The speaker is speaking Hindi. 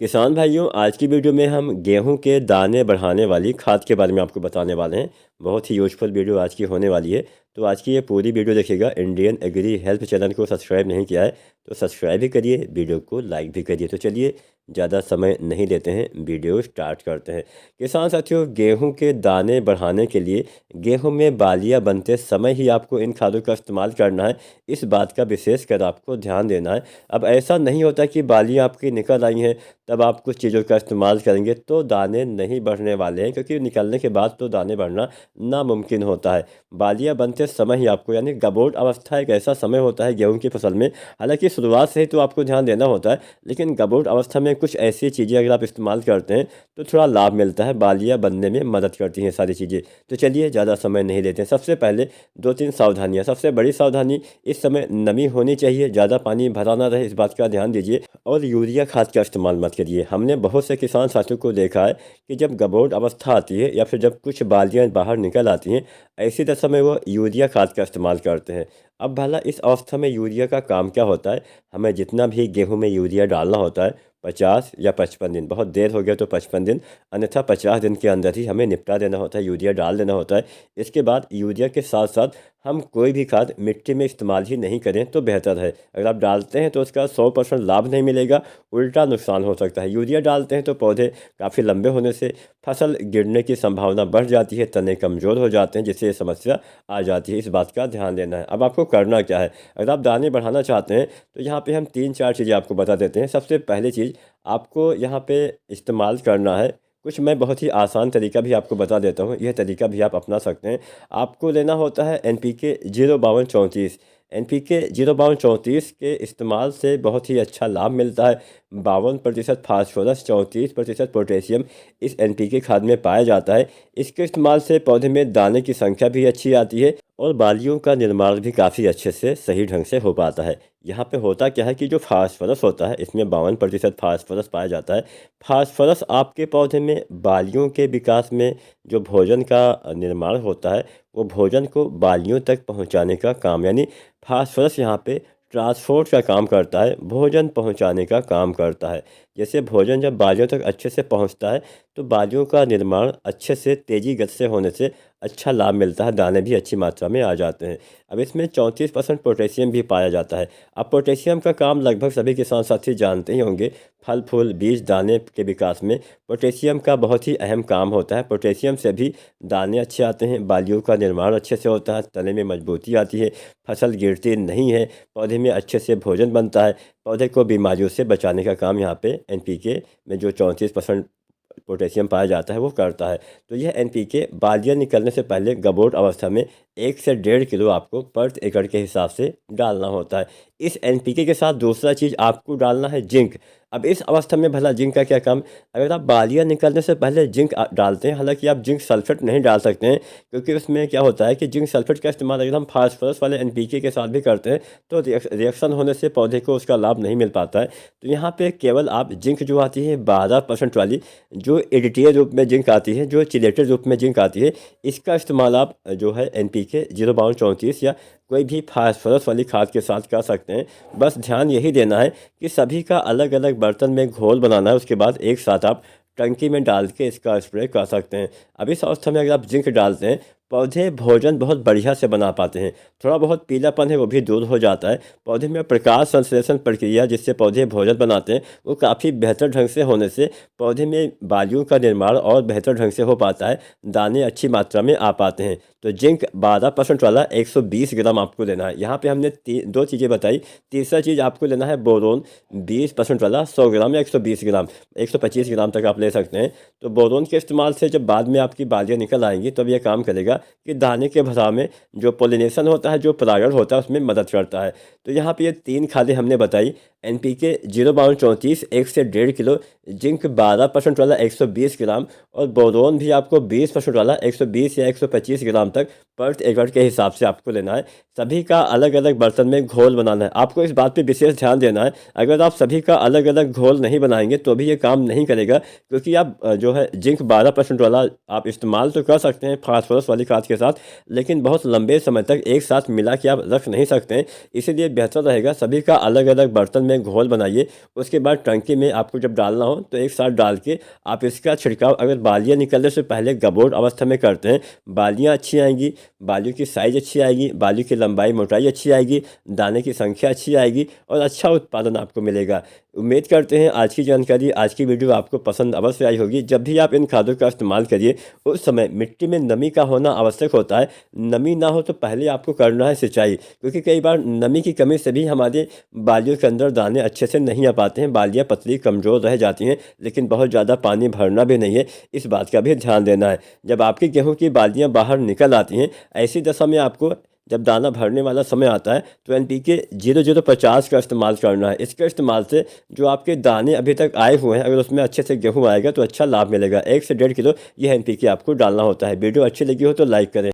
किसान भाइयों, आज की वीडियो में हम गेहूं के दाने बढ़ाने वाली खाद के बारे में आपको बताने वाले हैं। बहुत ही यूजफुल वीडियो आज की होने वाली है। तो आज की ये पूरी वीडियो देखिएगा। इंडियन एग्री हेल्प चैनल को सब्सक्राइब नहीं किया है तो सब्सक्राइब भी करिए, वीडियो को लाइक भी करिए। तो चलिए ज़्यादा समय नहीं लेते हैं, वीडियो स्टार्ट करते हैं। किसान साथियों, गेहूं के दाने बढ़ाने के लिए गेहूं में बालियां बनते समय ही आपको इन खादों का इस्तेमाल करना है। इस बात का विशेष कर आपको ध्यान देना है। अब ऐसा नहीं होता कि बालियां आपकी निकल आई हैं तब आप कुछ चीज़ों का इस्तेमाल करेंगे तो दाने नहीं बढ़ने वाले हैं, क्योंकि निकलने के बाद तो दाने बढ़ना नामुमकिन होता है। बालियां बनते समय ही आपको, यानी गबोट अवस्था एक ऐसा समय होता है गेहूं की फसल में। हालांकि शुरुआत से ही तो आपको ध्यान देना होता है, लेकिन गबोट अवस्था में कुछ ऐसी चीज़ें अगर आप इस्तेमाल करते हैं तो थोड़ा लाभ मिलता है, बालियां बनने में मदद करती हैं सारी चीज़ें। तो चलिए ज़्यादा समय नहीं लेते हैं। सबसे पहले दो तीन सावधानियाँ। सबसे बड़ी सावधानी, इस समय नमी होनी चाहिए, ज़्यादा पानी भरा ना रहे, इस बात का ध्यान दीजिए। और यूरिया खाद का इस्तेमाल मत करिए। हमने बहुत से किसान साथियों को देखा है कि जब गबोट अवस्था आती है या फिर जब कुछ बालियाँ बाहर निकल आती हैं, ऐसी दशा में वो यूरिया खाद का इस्तेमाल करते हैं। अब भला इस अवस्था में यूरिया का काम क्या होता है? हमें जितना भी गेहूं में यूरिया डालना होता है 50 या 55 दिन, बहुत देर हो गया तो 55 दिन, अन्यथा 50 दिन के अंदर ही हमें निपटा देना होता है, यूरिया डाल देना होता है। इसके बाद यूरिया के साथ साथ हम कोई भी खाद मिट्टी में इस्तेमाल ही नहीं करें तो बेहतर है। अगर आप डालते हैं तो उसका 100% लाभ नहीं मिलेगा, उल्टा नुकसान हो सकता है। यूरिया डालते हैं तो पौधे काफ़ी लंबे होने से फसल गिरने की संभावना बढ़ जाती है, तने कमज़ोर हो जाते हैं, जिससे ये समस्या आ जाती है। इस बात का ध्यान देना है। अब आपको करना क्या है? अगर आप दाने बढ़ाना चाहते हैं तो यहाँ पे हम 3-4 चीज़ें आपको बता देते हैं। सबसे पहली चीज़ आपको यहाँ पे इस्तेमाल करना है, कुछ मैं बहुत ही आसान तरीका भी आपको बता देता हूँ, यह तरीका भी आप अपना सकते हैं। आपको लेना होता है NPK 05234। NPK 05234 के इस्तेमाल से बहुत ही अच्छा लाभ मिलता है। 52% फास्फोरस, 34% पोटेशियम इस NPK खाद में पाया जाता है। इसके इस्तेमाल से पौधे में दाने की संख्या भी अच्छी आती है और बालियों का निर्माण भी काफ़ी अच्छे से सही ढंग से हो पाता है। यहाँ पे होता क्या है कि जो फास्फोरस होता है, इसमें 52% फास्फोरस पाया जाता है। फास्फोरस आपके पौधे में बालियों के विकास में जो भोजन का निर्माण होता है, वो भोजन को बालियों तक पहुँचाने का काम, यानी फास्फोरस यहाँ पे ट्रांसपोर्ट का काम करता है, भोजन पहुँचाने का काम करता है। जैसे भोजन जब बालियों तक अच्छे से पहुँचता है तो बालियों का निर्माण अच्छे से तेज़ी गति से होने से अच्छा लाभ मिलता है, दाने भी अच्छी मात्रा में आ जाते हैं। अब इसमें 34% पोटेशियम भी पाया जाता है। अब पोटेशियम का काम लगभग सभी किसान साथी जानते ही होंगे। फल फूल बीज दाने के विकास में पोटेशियम का बहुत ही अहम काम होता है। पोटेशियम से भी दाने अच्छे आते हैं, बालियों का निर्माण अच्छे से होता है, तने में मजबूती आती है, फसल गिरती नहीं है, पौधे में अच्छे से भोजन बनता है, पौधे को बीमारियों से बचाने का काम यहाँ पे NPK में जो 34% पोटेशियम पाया जाता है वो करता है। तो यह NPK बालियाँ निकलने से पहले गबोट अवस्था में 1 से 1.5 किलो आपको पर एकड़ के हिसाब से डालना होता है। इस NPK के साथ दूसरा चीज़ आपको डालना है जिंक। अब इस अवस्था में भला जिंक का क्या काम? अगर आप बालियाँ निकलने से पहले जिंक डालते हैं, हालांकि आप जिंक सल्फेट नहीं डाल सकते हैं, क्योंकि उसमें क्या होता है कि जिंक सल्फेट का इस्तेमाल अगर हम फास्फोरस वाले NPK के साथ भी करते हैं तो रिएक्शन होने से पौधे को उसका लाभ नहीं मिल पाता है। तो यहाँ पे केवल आप जिंक जो आती है 12% वाली, जो एडिटिव रूप में जिंक आती है, जो चिलेटेड रूप में जिंक आती है, इसका इस्तेमाल आप जो है NPK 05234 या कोई भी फास्फोरस वाली खाद के साथ कर सकते हैं। बस ध्यान यही देना है कि सभी का अलग अलग बर्तन में घोल बनाना है, उसके बाद एक साथ आप टंकी में डाल के इसका स्प्रे कर सकते हैं। अब इस अवस्था में अगर आप जिंक डालते हैं, पौधे भोजन बहुत बढ़िया से बना पाते हैं, थोड़ा बहुत पीलापन है वो भी दूर हो जाता है। पौधे में प्रकाश संश्लेषण प्रक्रिया जिससे पौधे भोजन बनाते हैं वो काफ़ी बेहतर ढंग से होने से पौधे में बालियों का निर्माण और बेहतर ढंग से हो पाता है, दाने अच्छी मात्रा में आ पाते हैं। तो जिंक 12% वाला 120 ग्राम आपको लेना है। यहाँ पे हमने दो चीज़ें बताई। तीसरा चीज़ आपको लेना है बोरोन 20% वाला 100 ग्राम या 120 ग्राम, 125 ग्राम तक आप ले सकते हैं। तो बोरोन के इस्तेमाल से जब बाद में आपकी बालियाँ निकल आएंगी तब यह काम करेगा कि दाने के भराव में जो पोलिनेशन होता है, जो परागण होता है, उसमें मदद करता है। तो यहाँ पे ये 3 खादें हमने बताई। NPK 05234 1 से 1.5 किलो, जिंक 12% वाला 120 ग्राम और बोरोन भी आपको 20% वाला 120 या 125 ग्राम तक पर एकड़ के हिसाब से आपको लेना है। सभी का अलग अलग बर्तन में घोल बनाना है। आपको इस बात पे विशेष ध्यान देना है, अगर आप सभी का अलग अलग घोल नहीं बनाएंगे तो भी ये काम नहीं करेगा, क्योंकि आप जो है जिंक 12% वाला आप इस्तेमाल तो कर सकते हैं फास्फोरस वाली खाद के साथ, लेकिन बहुत लंबे समय तक एक साथ मिला के आप रख नहीं सकते हैं। इसीलिए बेहतर रहेगा सभी का अलग अलग बर्तन में में घोल बनाइए। उसके बाद टंकी में आपको जब डालना हो तो एक साथ डाल के आप इसका छिड़काव अगर बालियाँ निकलने से पहले गबोट अवस्था में करते हैं, बालियाँ अच्छी आएंगी, बालियों की साइज़ अच्छी आएगी, बालियों की लंबाई मोटाई अच्छी आएगी, दाने की संख्या अच्छी आएगी और अच्छा उत्पादन आपको मिलेगा। उम्मीद करते हैं आज की जानकारी, आज की वीडियो आपको पसंद अवश्य आई होगी। जब भी आप इन खादों का इस्तेमाल करिए उस समय मिट्टी में नमी का होना आवश्यक होता है। नमी ना हो तो पहले आपको करना है सिंचाई, क्योंकि कई बार नमी की कमी से भी हमारे बालियों के अंदर दाने अच्छे से नहीं आ पाते हैं, बालियाँ पतली कमज़ोर रह जाती हैं। लेकिन बहुत ज़्यादा पानी भरना भी नहीं है, इस बात का भी ध्यान देना है। जब आपकी गेहूँ की बालियाँ बाहर निकल आती हैं, ऐसी दशा में आपको जब दाना भरने वाला समय आता है तो NPK 0050 का इस्तेमाल करना है। इसके इस्तेमाल से जो आपके दाने अभी तक आए हुए हैं, अगर उसमें अच्छे से गेहूँ आएगा तो अच्छा लाभ मिलेगा। 1 से 1.5 किलो यह NPK आपको डालना होता है। वीडियो अच्छी लगी हो तो लाइक करें।